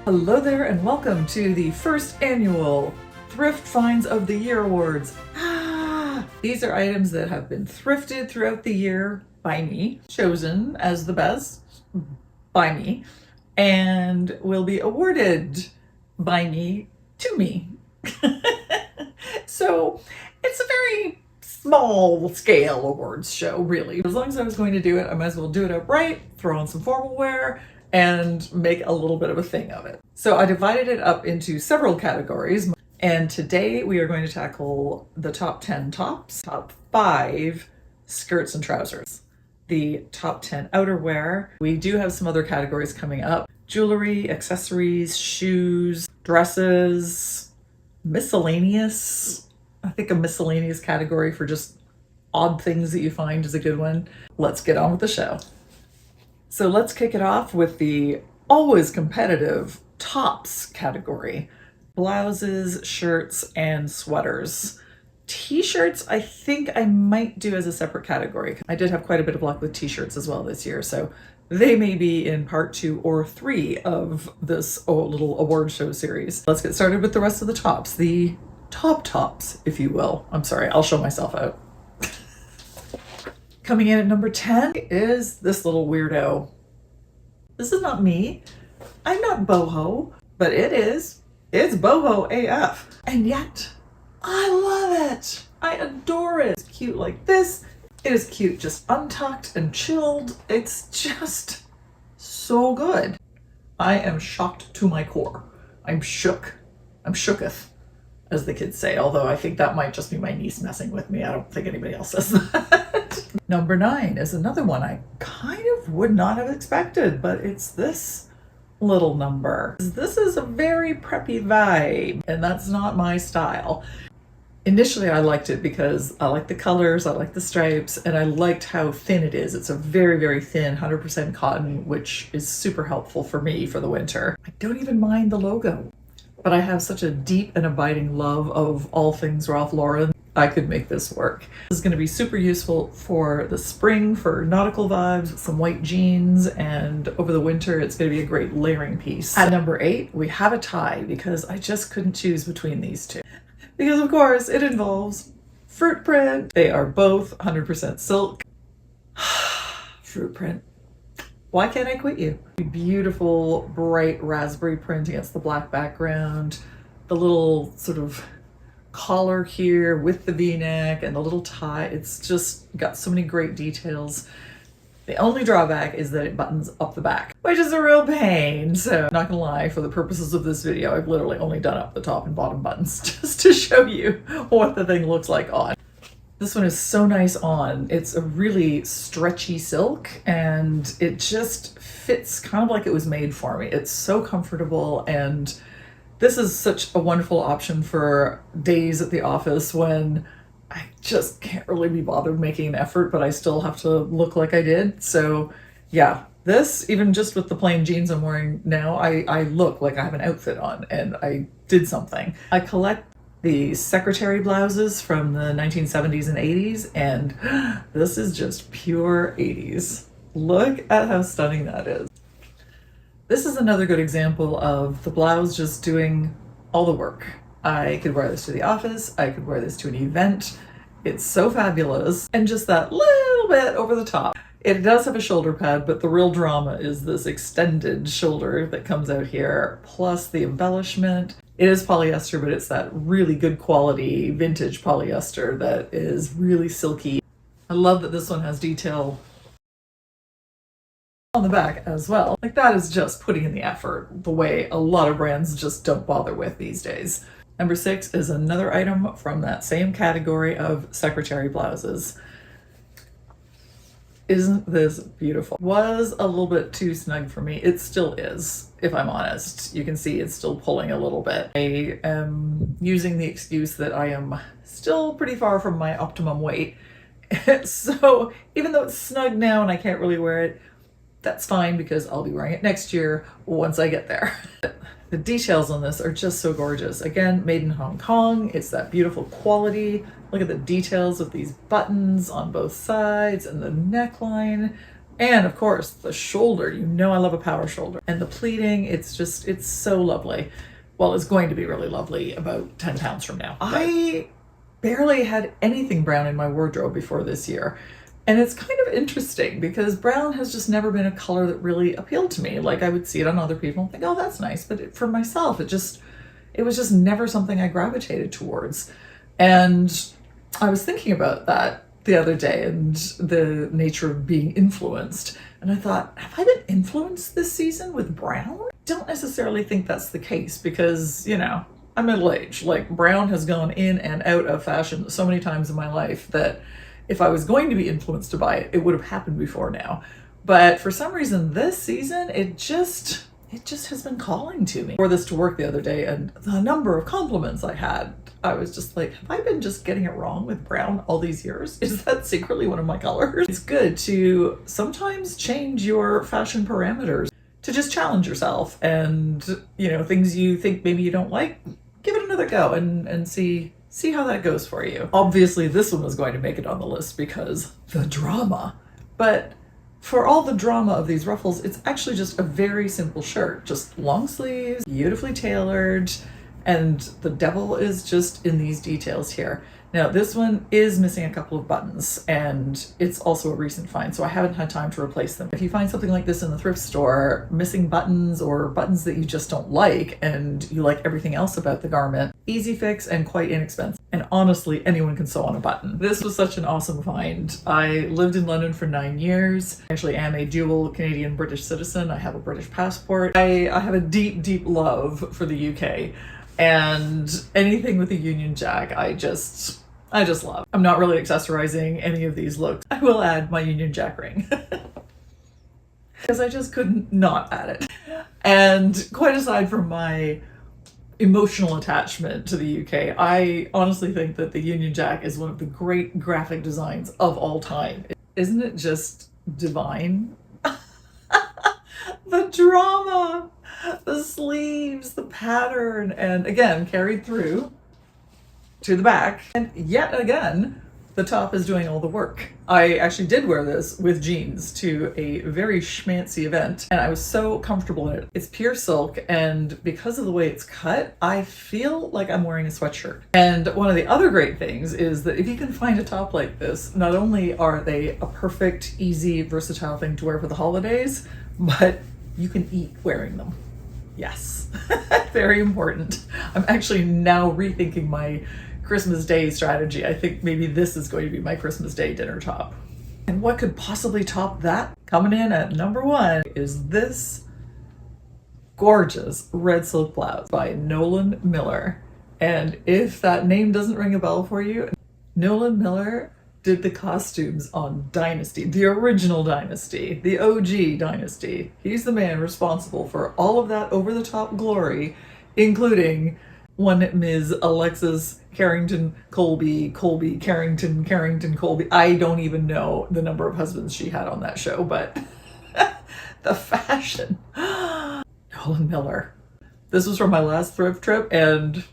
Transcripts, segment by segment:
Hello there and welcome to the first annual Thrift Finds of the Year Awards. These are items that have been thrifted throughout the year by me, chosen as the best by me, and will be awarded by me to me. So it's a very small scale awards show, really. As long as I was going to do it, I might as well do it upright, throw on some formal wear, and make a little bit of a thing of it. So I divided it up into several categories, and today we are going to tackle the top 10 tops, top 5 skirts and trousers, the top 10 outerwear. We do have some other categories coming up: jewelry, accessories, shoes, dresses, miscellaneous. I think a miscellaneous category for just odd things that you find is a good one. Let's get on with the show. So let's kick it off with the always competitive tops category: blouses, shirts, and sweaters. T-shirts, I think I might do as a separate category. I did have quite a bit of luck with t-shirts as well this year, so they may be in part 2 or 3 of this little award show series. Let's get started with the rest of the tops, the tops, if you will. I'm sorry, I'll show myself out. Coming in at number 10 is this little weirdo. This is not me. I'm not boho, but it is. It's boho AF. And yet, I love it. I adore it. It's cute like this. It is cute just untucked and chilled. It's just so good. I am shocked to my core. I'm shook. I'm shooketh, as the kids say, although I think that might just be my niece messing with me. I don't think anybody else says that. Number 9 is another one I kind of would not have expected, but it's this little number. This is a very preppy vibe, and that's not my style. Initially, I liked it because I like the colors, I like the stripes, and I liked how thin it is. It's a very, very thin 100% cotton, which is super helpful for me for the winter. I don't even mind the logo, but I have such a deep and abiding love of all things Ralph Lauren. I could make this work. This is going to be super useful for the spring, for nautical vibes, with some white jeans, and over the winter it's going to be a great layering piece. At number 8, we have a tie because I just couldn't choose between these two. Because of course it involves fruit print. They are both 100% silk. Fruit print. Why can't I quit you? Beautiful bright raspberry print against the black background. The little sort of collar here with the v-neck and the little tie. It's just got so many great details. The only drawback is that it buttons up the back, which is a real pain. So not gonna lie, for the purposes of this video, I've literally only done up the top and bottom buttons just to show you what the thing looks like on. This one is so nice on. It's a really stretchy silk and it just fits kind of like it was made for me. It's so comfortable, and this is such a wonderful option for days at the office when I just can't really be bothered making an effort, but I still have to look like I did. So yeah, this, even just with the plain jeans I'm wearing now, I look like I have an outfit on and I did something. I collect the secretary blouses from the 1970s and 80s, and this is just pure 80s. Look at how stunning that is. This is another good example of the blouse just doing all the work. I could wear this to the office, I could wear this to an event. It's so fabulous, and just that little bit over the top. It does have a shoulder pad, but the real drama is this extended shoulder that comes out here, plus the embellishment. It is polyester, but it's that really good quality vintage polyester that is really silky. I love that this one has detail on the back as well. Like, that is just putting in the effort, the way a lot of brands just don't bother with these days. Number 6 is another item from that same category of secretary blouses. Isn't this beautiful? Was a little bit too snug for me. It still is, if I'm honest. You can see it's still pulling a little bit. I am using the excuse that I am still pretty far from my optimum weight. So even though it's snug now and I can't really wear it, that's fine because I'll be wearing it next year once I get there. The details on this are just so gorgeous. Again, made in Hong Kong. It's that beautiful quality. Look at the details of these buttons on both sides and the neckline. And of course, the shoulder, you know I love a power shoulder. And the pleating, it's so lovely. Well, it's going to be really lovely about 10 pounds from now. I barely had anything brown in my wardrobe before this year. And it's kind of interesting because brown has just never been a color that really appealed to me. Like I would see it on other people and think, oh, that's nice. But for myself, it was just never something I gravitated towards. And I was thinking about that the other day and the nature of being influenced. And I thought, have I been influenced this season with brown? I don't necessarily think that's the case because, you know, I'm middle-aged. Like brown has gone in and out of fashion so many times in my life that if I was going to be influenced to buy it, it would have happened before now. But for some reason this season, it just has been calling to me. I wore this to work the other day and the number of compliments I had, I was just like, have I been just getting it wrong with brown all these years? Is that secretly one of my colors? It's good to sometimes change your fashion parameters, to just challenge yourself and, you know, things you think maybe you don't like, give it another go and see how that goes for you. Obviously, this one was going to make it on the list because the drama. But for all the drama of these ruffles, it's actually just a very simple shirt. Just long sleeves, beautifully tailored, and the devil is just in these details here. Now, this one is missing a couple of buttons, and it's also a recent find, so I haven't had time to replace them. If you find something like this in the thrift store, missing buttons or buttons that you just don't like, and you like everything else about the garment, easy fix and quite inexpensive. And honestly, anyone can sew on a button. This was such an awesome find. I lived in London for 9 years. I actually am a dual Canadian-British citizen. I have a British passport. I have a deep, deep love for the UK. And anything with a Union Jack, I just love. I'm not really accessorizing any of these looks. I will add my Union Jack ring. Because I just couldn't not add it. And quite aside from my emotional attachment to the UK, I honestly think that the Union Jack is one of the great graphic designs of all time. Isn't it just divine? The drama, the sleeves, the pattern, and again, carried through to the back. And yet again, the top is doing all the work. I actually did wear this with jeans to a very schmancy event, and I was so comfortable in it. It's pure silk, and because of the way it's cut, I feel like I'm wearing a sweatshirt. And one of the other great things is that if you can find a top like this, not only are they a perfect, easy, versatile thing to wear for the holidays, but you can eat wearing them. Yes, very important. I'm actually now rethinking my Christmas Day strategy. I think maybe this is going to be my Christmas Day dinner top. And what could possibly top that? Coming in at number 1 is this gorgeous red silk blouse by Nolan Miller. And if that name doesn't ring a bell for you, Nolan Miller did the costumes on Dynasty, the original Dynasty, the OG Dynasty. He's the man responsible for all of that over-the-top glory, including one Ms. Alexis Carrington Colby, Carrington Colby. I don't even know the number of husbands she had on that show, but the fashion. Nolan Miller. This was from my last thrift trip, and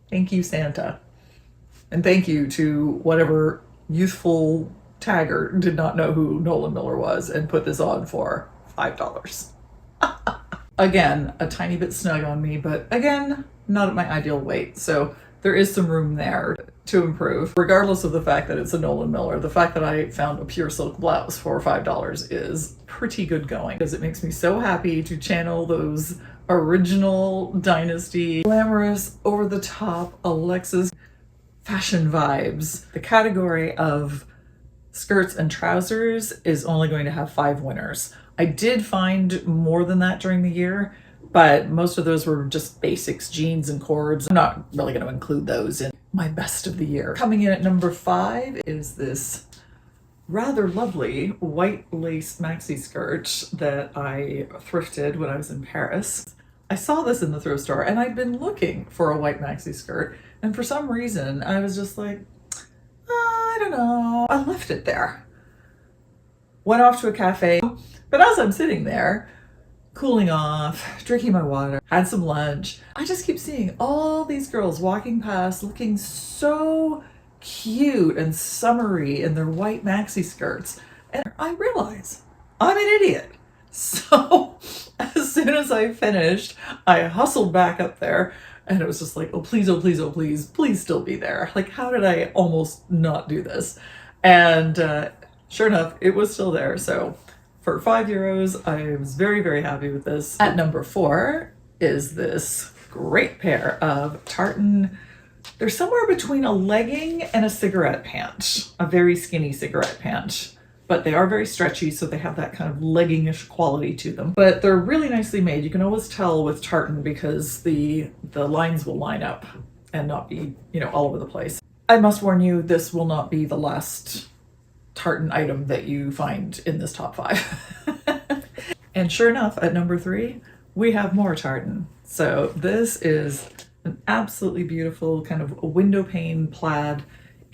thank you, Santa. And thank you to whatever youthful tagger did not know who Nolan Miller was and put this on for $5. Again, a tiny bit snug on me, but again, not at my ideal weight. So there is some room there to improve. Regardless of the fact that it's a Nolan Miller, the fact that I found a pure silk blouse for $5 is pretty good going, because it makes me so happy to channel those original Dynasty, glamorous, over-the-top Alexis fashion vibes. The category of skirts and trousers is only going to have 5 winners. I did find more than that during the year, but most of those were just basics, jeans and cords. I'm not really going to include those in my best of the year. Coming in at number 5 is this rather lovely white lace maxi skirt that I thrifted when I was in Paris. I saw this in the thrift store and I'd been looking for a white maxi skirt, and for some reason I was just like, I don't know. I left it there. Went off to a cafe, but as I'm sitting there, cooling off, drinking my water, had some lunch, I just keep seeing all these girls walking past looking so cute and summery in their white maxi skirts. And I realize I'm an idiot. So as soon as I finished, I hustled back up there and it was just like, oh please, oh please, oh please, please still be there. Like, how did I almost not do this? And sure enough, it was still there. So for €5, I was very, very happy with this. At number 4 is this great pair of tartan. They're somewhere between a legging and a cigarette pant, a very skinny cigarette pant. But they are very stretchy, so they have that kind of legging-ish quality to them. But they're really nicely made. You can always tell with tartan because the lines will line up and not be, all over the place. I must warn you, this will not be the last tartan item that you find in this top 5. And sure enough, at number 3, we have more tartan. So this is an absolutely beautiful kind of window pane plaid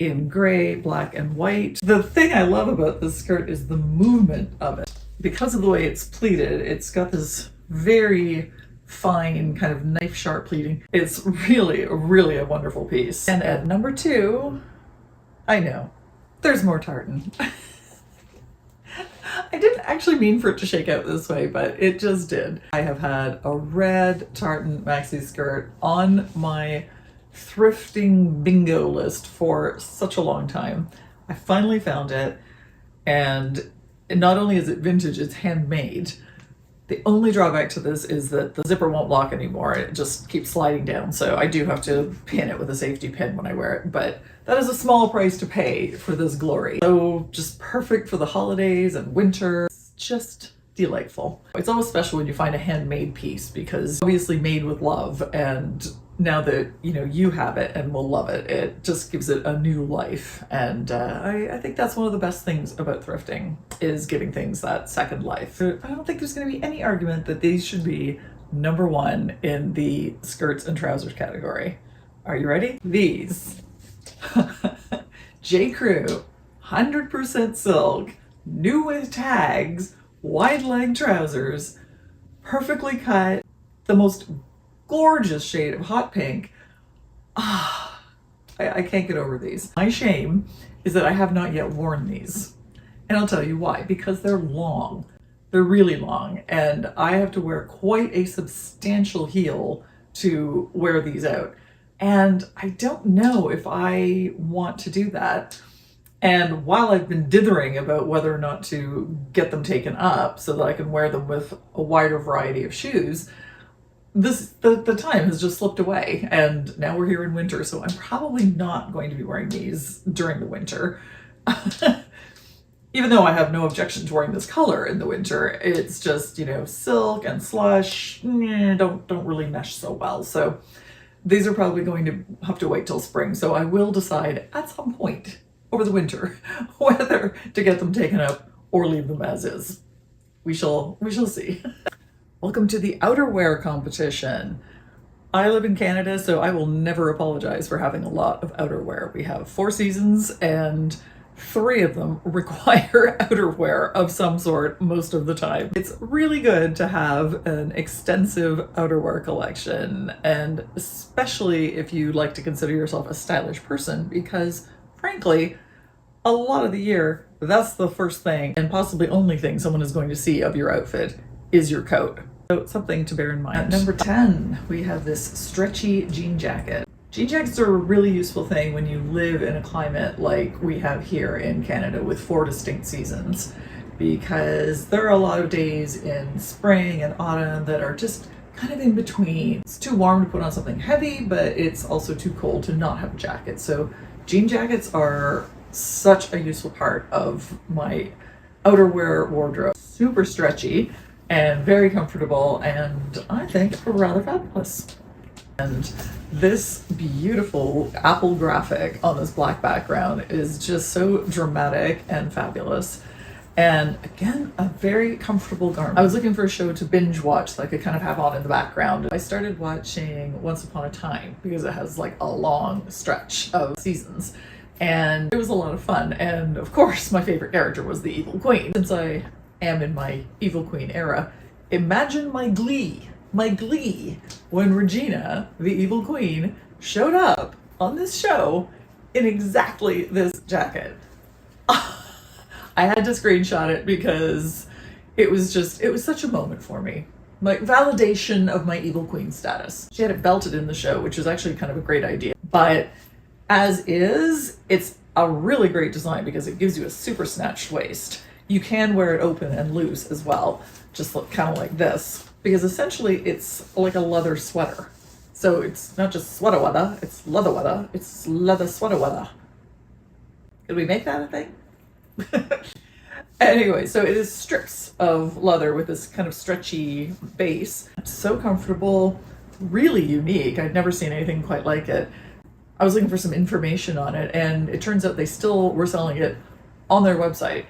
in gray, black, and white. The thing I love about this skirt is the movement of it. Because of the way it's pleated, it's got this very fine kind of knife sharp pleating. It's really, really a wonderful piece. And at number 2, I know, there's more tartan. I didn't actually mean for it to shake out this way, but it just did. I have had a red tartan maxi skirt on my thrifting bingo list for such a long time. I finally found it, and not only is it vintage, it's handmade. The only drawback to this is that the zipper won't lock anymore. It just keeps sliding down, so I do have to pin it with a safety pin when I wear it, but that is a small price to pay for this glory. So just perfect for the holidays and winter. It's just delightful. It's always special when you find a handmade piece because obviously made with love, and now that you have it and will love it, it just gives it a new life. And I think that's one of the best things about thrifting, is giving things that second life. I don't think there's going to be any argument that these should be number 1 in the skirts and trousers category. Are you ready? These J. Crew 100% silk, new with tags, wide leg trousers, perfectly cut, the most gorgeous shade of hot pink. I can't get over these. My shame is that I have not yet worn these. And I'll tell you why. Because they're long. They're really long. And I have to wear quite a substantial heel to wear these out. And I don't know if I want to do that. And while I've been dithering about whether or not to get them taken up so that I can wear them with a wider variety of shoes, the time has just slipped away, and now we're here in winter, so I'm probably not going to be wearing these during the winter. Even though I have no objection to wearing this color in the winter, it's just, silk and slush don't really mesh so well. So these are probably going to have to wait till spring. So I will decide at some point over the winter whether to get them taken up or leave them as is. We shall see. Welcome to the outerwear competition. I live in Canada, so I will never apologize for having a lot of outerwear. We have 4 seasons and 3 of them require outerwear of some sort most of the time. It's really good to have an extensive outerwear collection, and especially if you like to consider yourself a stylish person, because frankly, a lot of the year, that's the first thing and possibly only thing someone is going to see of your outfit is your coat. So something to bear in mind. At number 10, we have this stretchy jean jacket. Jean jackets are a really useful thing when you live in a climate like we have here in Canada with 4 distinct seasons, because there are a lot of days in spring and autumn that are just kind of in between. It's too warm to put on something heavy, but it's also too cold to not have a jacket. So jean jackets are such a useful part of my outerwear wardrobe. Super stretchy and very comfortable, and I think rather fabulous. And this beautiful apple graphic on this black background is just so dramatic and fabulous. And again, a very comfortable garment. I was looking for a show to binge watch that I could kind of have on in the background. I started watching Once Upon a Time because it has like a long stretch of seasons. And it was a lot of fun. And of course, my favorite character was the Evil Queen. Since I am in my Evil Queen era, imagine my glee when Regina, the Evil Queen, showed up on this show in exactly this jacket. I had to screenshot it because It was such a moment for me. Like validation of my evil queen status. She had it belted in the show, which is actually kind of a great idea. But as is, it's a really great design because it gives you a super snatched waist. You can wear it open and loose as well, just look kind of like this, because essentially it's like a leather sweater. So it's not just sweater weather, it's leather weather, it's leather sweater weather. Did we make that a thing? Anyway, so it is strips of leather with this kind of stretchy base. So comfortable, really unique. I'd never seen anything quite like it. I was looking for some information on it, and it turns out they still were selling it on their website.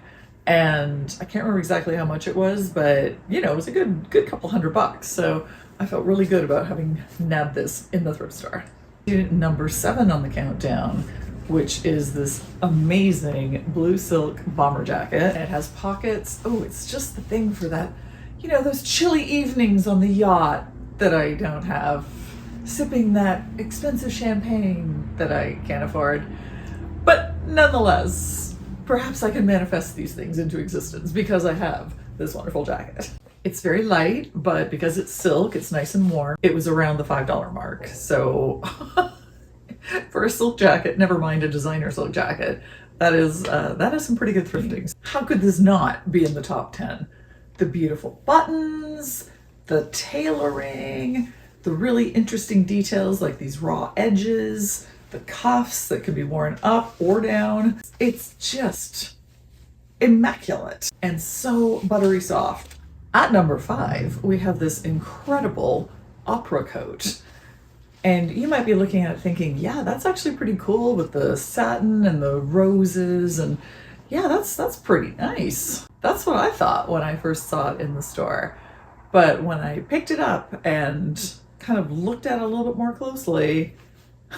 And I can't remember exactly how much it was, but you know, it was a good couple $100. So I felt really good about having nabbed this in the thrift store. Number 7 on the countdown, which is this amazing blue silk bomber jacket. It has pockets. Oh, it's just the thing for that, you know, those chilly evenings on the yacht that I don't have, sipping that expensive champagne that I can't afford. But nonetheless, perhaps I can manifest these things into existence because I have this wonderful jacket. It's very light, but because it's silk, it's nice and warm. It was around the $5 mark, so for a silk jacket, never mind a designer silk jacket, that is some pretty good thrifting. How could this not be in the top 10? The beautiful buttons, the tailoring, the really interesting details like these raw edges, the cuffs that can be worn up or down. It's just immaculate and so buttery soft. At number 5, we have this incredible opera coat. And you might be looking at it thinking, yeah, that's actually pretty cool with the satin and the roses, and yeah, that's pretty nice. That's what I thought when I first saw it in the store. But when I picked it up and kind of looked at it a little bit more closely,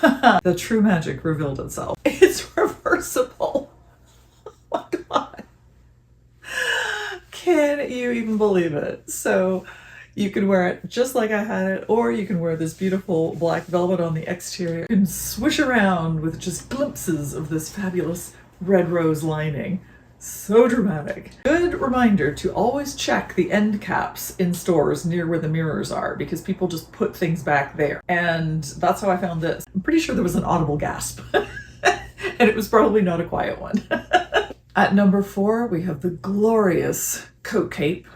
the true magic revealed itself. It's reversible. Oh my God. Can you even believe it? So you can wear it just like I had it, or you can wear this beautiful black velvet on the exterior and swish around with just glimpses of this fabulous red rose lining. So dramatic. Good reminder to always check the end caps in stores near where the mirrors are, because people just put things back there. And that's how I found this. I'm pretty sure there was an audible gasp. And it was probably not a quiet one. At number 4, we have the glorious cape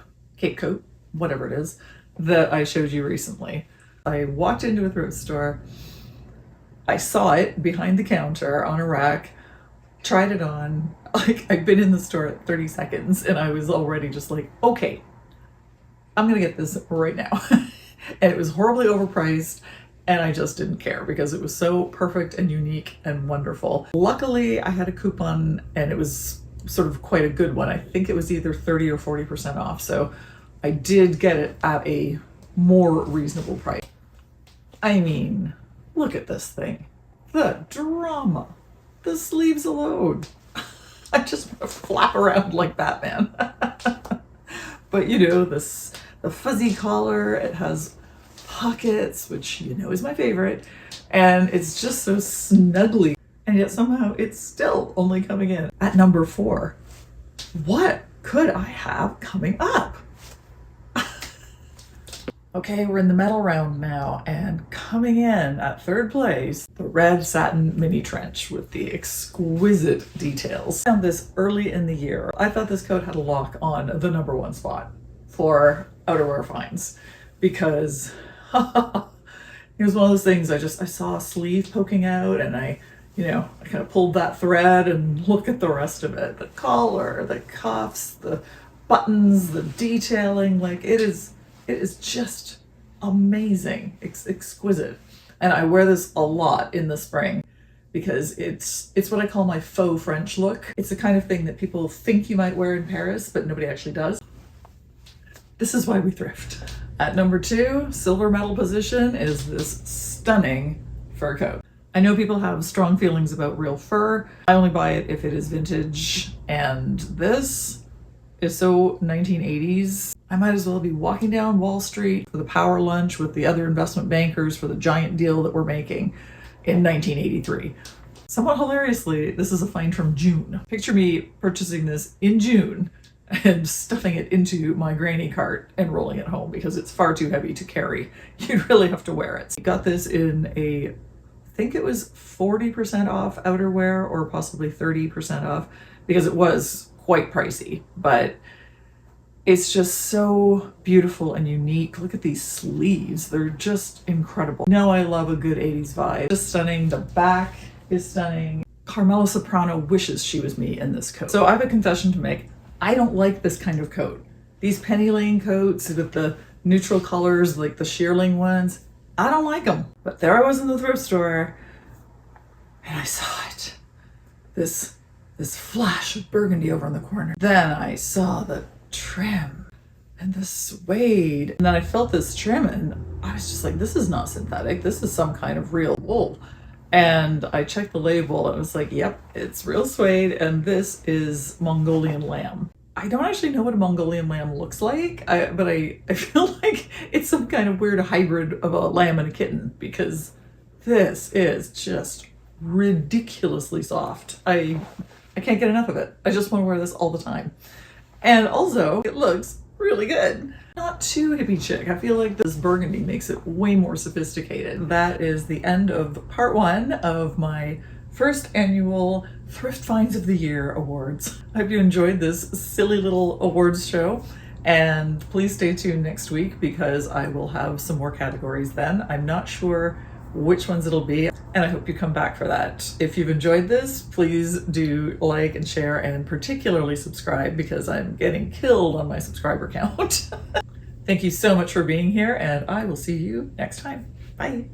coat, whatever it is, that I showed you recently. I walked into a thrift store, I saw it behind the counter on a rack, tried it on, like I'd been in the store at 30 seconds and I was already just like, okay, I'm gonna get this right now. And it was horribly overpriced and I just didn't care because it was so perfect and unique and wonderful. Luckily, I had a coupon and it was sort of quite a good one. I think it was either 30 or 40% off. So I did get it at a more reasonable price. I mean, look at this thing. The drama. The sleeves alone. I just want to flap around like Batman. But you know, the fuzzy collar, it has pockets, which you know is my favorite, and it's just so snuggly, and yet somehow it's still only coming in. At number 4, what could I have coming up? Okay, we're in the medal round now, and coming in at 3rd place, the red satin mini trench with the exquisite details. I found this early in the year. I thought this coat had a lock on the number 1 spot for outerwear finds, because it was one of those things, I saw a sleeve poking out and I kind of pulled that thread and look at the rest of it. The collar, the cuffs, the buttons, the detailing, like it is just amazing, exquisite. And I wear this a lot in the spring because it's what I call my faux French look. It's the kind of thing that people think you might wear in Paris, but nobody actually does. This is why we thrift. At number 2, silver medal position, is this stunning fur coat. I know people have strong feelings about real fur. I only buy it if it is vintage, and this is so 1980s. I might as well be walking down Wall Street for the power lunch with the other investment bankers for the giant deal that we're making in 1983. Somewhat hilariously, this is a find from June. Picture me purchasing this in June and stuffing it into my granny cart and rolling it home because it's far too heavy to carry. You really have to wear it. I got this in a, I think it was 40% off outerwear or possibly 30% off because it was quite pricey, but it's just so beautiful and unique. Look at these sleeves. They're just incredible. Now I love a good 80s vibe. Just stunning. The back is stunning. Carmela Soprano wishes she was me in this coat. So I have a confession to make. I don't like this kind of coat. These penny lane coats with the neutral colors, like the shearling ones, I don't like them. But there I was in the thrift store and I saw it. This flash of burgundy over in the corner. Then I saw the trim and the suede. And then I felt this trim and I was just like, this is not synthetic. This is some kind of real wool. And I checked the label and it was like, yep, it's real suede and this is Mongolian lamb. I don't actually know what a Mongolian lamb looks like, but I feel like it's some kind of weird hybrid of a lamb and a kitten because this is just ridiculously soft. I can't get enough of it. I just want to wear this all the time. And also, it looks really good. Not too hippie chic. I feel like this burgundy makes it way more sophisticated. That is the end of part 1 of my first annual Thrift Finds of the Year awards. I hope you enjoyed this silly little awards show. And please stay tuned next week because I will have some more categories then. I'm not sure which ones it'll be, and I hope you come back for that. If you've enjoyed this, please do like and share and particularly subscribe because I'm getting killed on my subscriber count. Thank you so much for being here and I will see you next time. Bye.